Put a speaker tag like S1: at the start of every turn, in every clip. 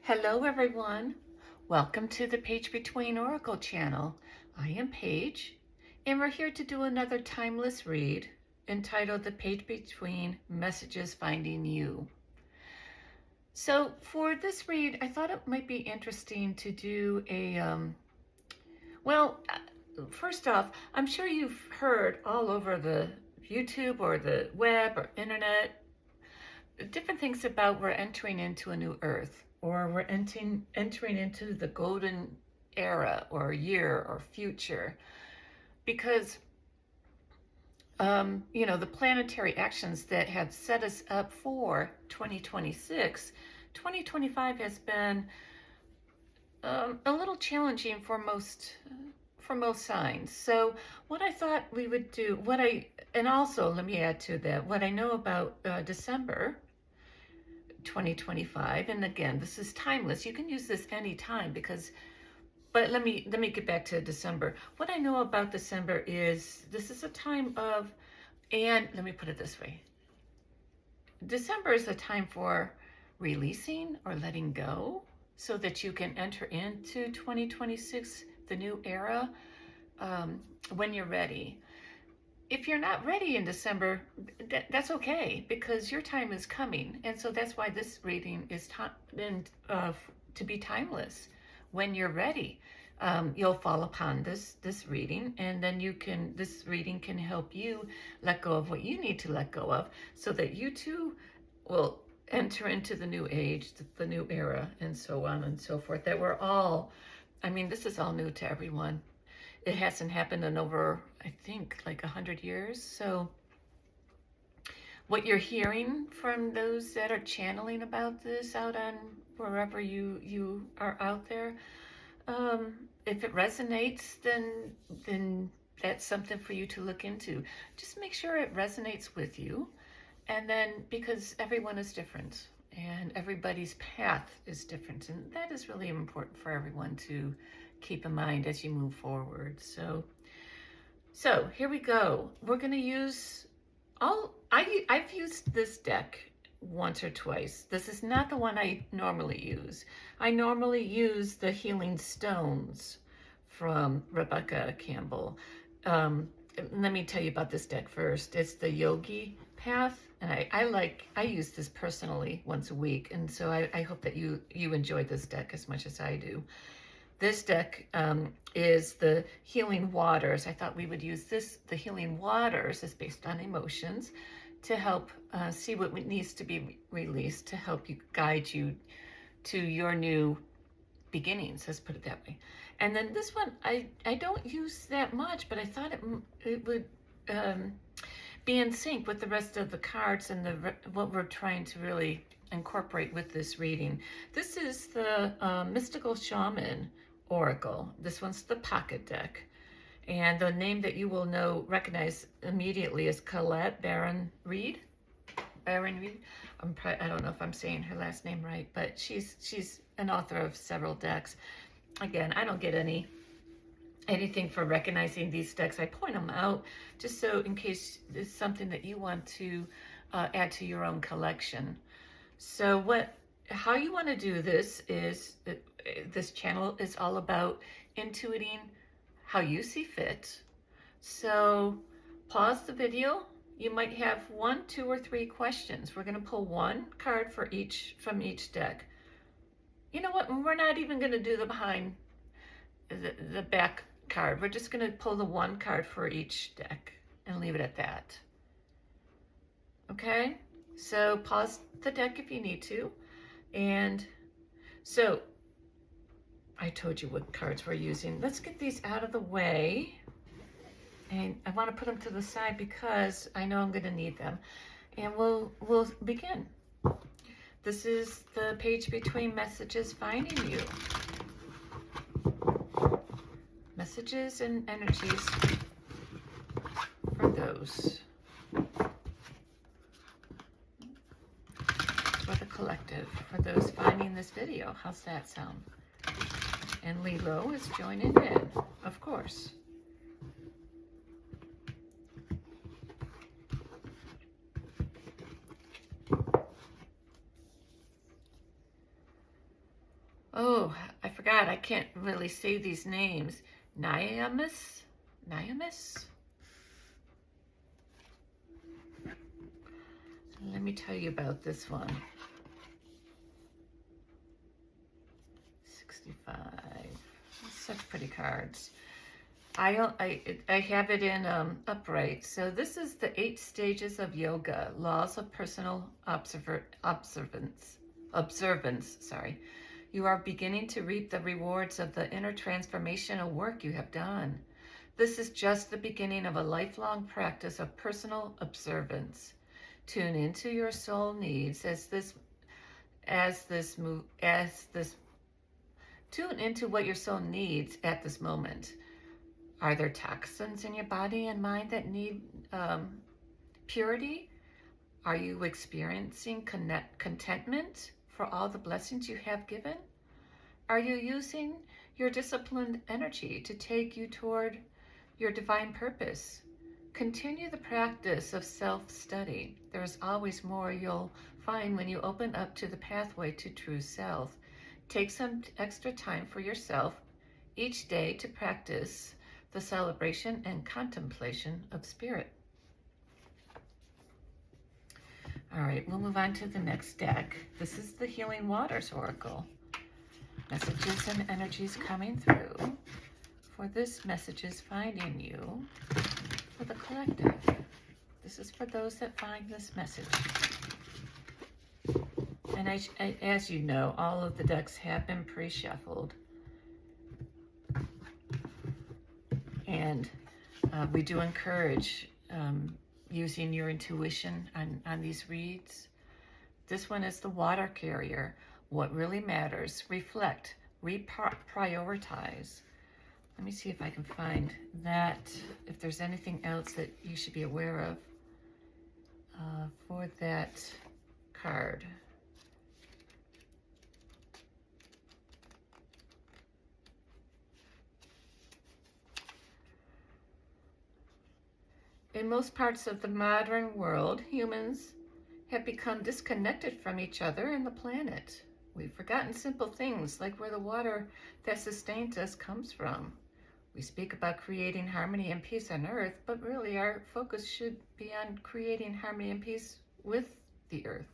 S1: Hello everyone. Welcome to the Page Between Oracle channel. I am Paige, and we're here to do another timeless read entitled The Page Between Messages Finding You. So for this read, I thought it might be interesting to do first off, I'm sure you've heard all over the YouTube or the web or internet different things about we're entering into a new earth, or we're entering into the golden era or year or future, because the planetary actions that have set us up for 2026, 2025 has been a little challenging for most signs. So what I thought we would do, and also let me add to that, what I know about December 2025, and again, this is timeless. You can use this anytime but let me get back to December. What I know about December is this is a time of, and let me put it this way. December is a time for releasing or letting go so that you can enter into 2026, the new era, when you're ready. If you're not ready in December, that's okay, because your time is coming. And so that's why this reading is to be timeless. When you're ready, you'll fall upon this reading, and then this reading can help you let go of what you need to let go of, so that you too will enter into the new age, the new era, and so on and so forth. That we're all, this is all new to everyone. It hasn't happened in over, I think, like 100 years. So what you're hearing from those that are channeling about this out on wherever you are out there, if it resonates, then that's something for you to look into. Just make sure it resonates with you. And then, because everyone is different and everybody's path is different, and that is really important for everyone to keep in mind as you move forward. So here we go. We're going to use I've used this deck once or twice. This is not the one I normally use. I normally use the Healing Stones from Rebecca Campbell. Let me tell you about this deck first. It's the Yogi Path, and I use this personally once a week, and so I hope that you enjoy this deck as much as I do. This deck is the Healing Waters. I thought we would use the Healing Waters is based on emotions to help see what needs to be released, to help you guide you to your new beginnings, let's put it that way. And then this one, I don't use that much, but I thought it would be in sync with the rest of the cards and what we're trying to really incorporate with this reading. This is the Mystical Shaman Oracle. This one's the pocket deck, and the name that you will recognize immediately is Colette Baron Reed. Baron Reed. I don't know if I'm saying her last name right, but she's an author of several decks. Again, I don't get anything for recognizing these decks. I point them out just so in case it's something that you want to add to your own collection. So how you want to do this is, this channel is all about intuiting how you see fit. So pause the video. You might have 1, 2, or 3 questions. We're going to pull one card from each deck. You know what? We're not even going to do the behind the back card. We're just going to pull the one card for each deck and leave it at that. Okay? So pause the deck if you need to. And so I told you what cards we're using. Let's get these out of the way. And I want to put them to the side because I know I'm going to need them. And we'll begin. This is the Page Between Messages Finding You. Messages and energies for those. For the collective, for those finding this video. How's that sound? And Lilo is joining in, of course. Oh, I forgot. I can't really say these names. Niamus? Niamus? Let me tell you about this one. 65. Such pretty cards. I have it in upright. So this is the 8 stages of yoga, laws of personal observance. Sorry. You are beginning to reap the rewards of the inner transformational work you have done. This is just the beginning of a lifelong practice of personal observance. Tune into your soul needs tune into what your soul needs at this moment. Are there toxins in your body and mind that need purity? Are you experiencing contentment for all the blessings you have given? Are you using your disciplined energy to take you toward your divine purpose? Continue the practice of self-study. There is always more you'll find when you open up to the pathway to true self. Take some extra time for yourself each day to practice the celebration and contemplation of spirit. All right, we'll move on to the next deck. This is the Healing Waters Oracle. Messages and energies coming through for this messages finding you for the collective. This is for those that find this message. And as you know, all of the decks have been pre-shuffled. And we do encourage using your intuition on these reads. This one is the water carrier. What really matters. Reflect. Reprioritize. Let me see if I can find that, if there's anything else that you should be aware of for that card. In most parts of the modern world, humans have become disconnected from each other and the planet. We've forgotten simple things like where the water that sustains us comes from. We speak about creating harmony and peace on Earth, but really our focus should be on creating harmony and peace with the Earth.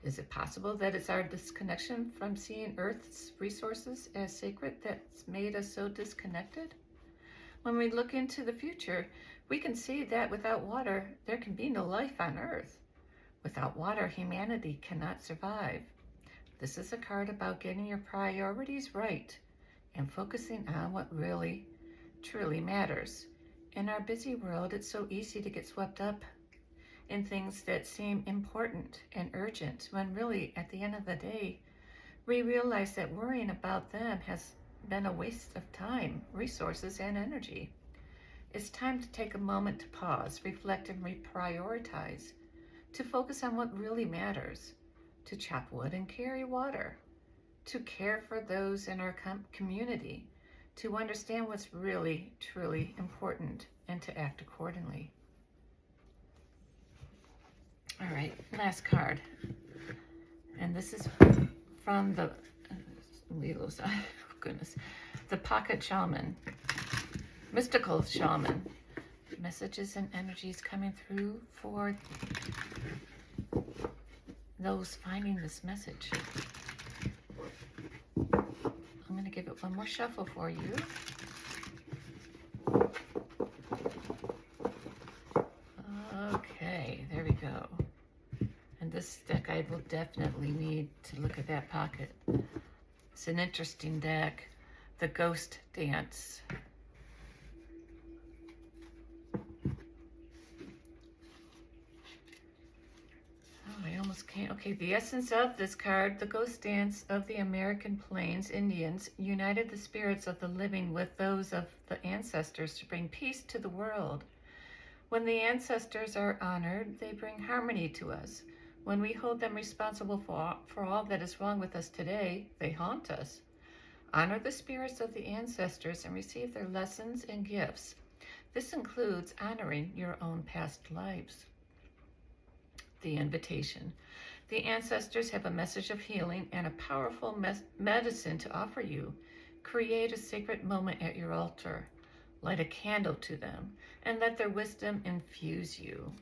S1: Is it possible that it's our disconnection from seeing Earth's resources as sacred that's made us so disconnected? When we look into the future, we can see that without water, there can be no life on Earth. Without water, humanity cannot survive. This is a card about getting your priorities right and focusing on what really, truly matters. In our busy world, it's so easy to get swept up in things that seem important and urgent, when really, at the end of the day, we realize that worrying about them has been a waste of time, resources, and energy. It's time to take a moment to pause, reflect, and reprioritize, to focus on what really matters, to chop wood and carry water, to care for those in our community, to understand what's really, truly important, and to act accordingly. All right, last card. And this is from the, oh goodness, the Pocket Shaman. Mystical Shaman. Messages and energies coming through for those finding this message. I'm going to give it one more shuffle for you. Okay, there we go. And this deck, I will definitely need to look at that pocket. It's an interesting deck. The Ghost Dance. Okay, the essence of this card, the Ghost Dance of the American Plains Indians, united the spirits of the living with those of the ancestors to bring peace to the world. When the ancestors are honored, they bring harmony to us. When we hold them responsible for all that is wrong with us today, they haunt us. Honor the spirits of the ancestors and receive their lessons and gifts. This includes honoring your own past lives. The invitation. The ancestors have a message of healing and a powerful medicine to offer you. Create a sacred moment at your altar. Light a candle to them and let their wisdom infuse you.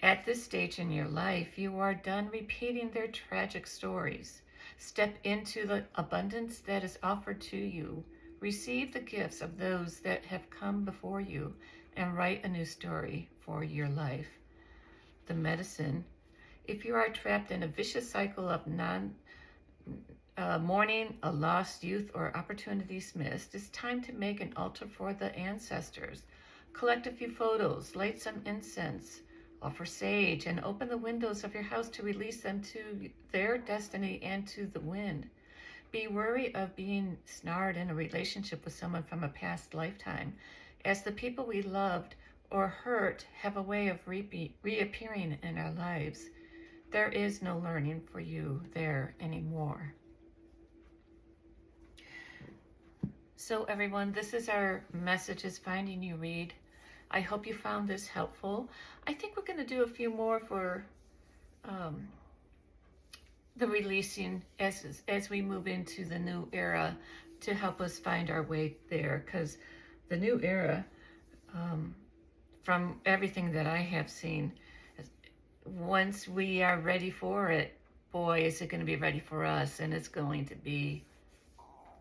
S1: At this stage in your life, you are done repeating their tragic stories. Step into the abundance that is offered to you. Receive the gifts of those that have come before you and write a new story for your life. The medicine. If you are trapped in a vicious cycle of mourning, a lost youth, or opportunities missed, it's time to make an altar for the ancestors. Collect a few photos, light some incense, offer sage, and open the windows of your house to release them to their destiny and to the wind. Be wary of being snared in a relationship with someone from a past lifetime, as the people we loved or hurt have a way of reappearing in our lives. There is no learning for you there anymore. So everyone, this is our Messages Finding You read. I hope you found this helpful. I think we're going to do a few more for the releasing as we move into the new era to help us find our way there, because the new era, from everything that I have seen, once we are ready for it, boy, is it going to be ready for us, and it's going to be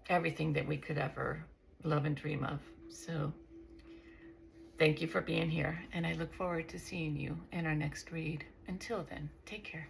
S1: everything that we could ever love and dream of. So thank you for being here, and I look forward to seeing you in our next read. Until then, take care.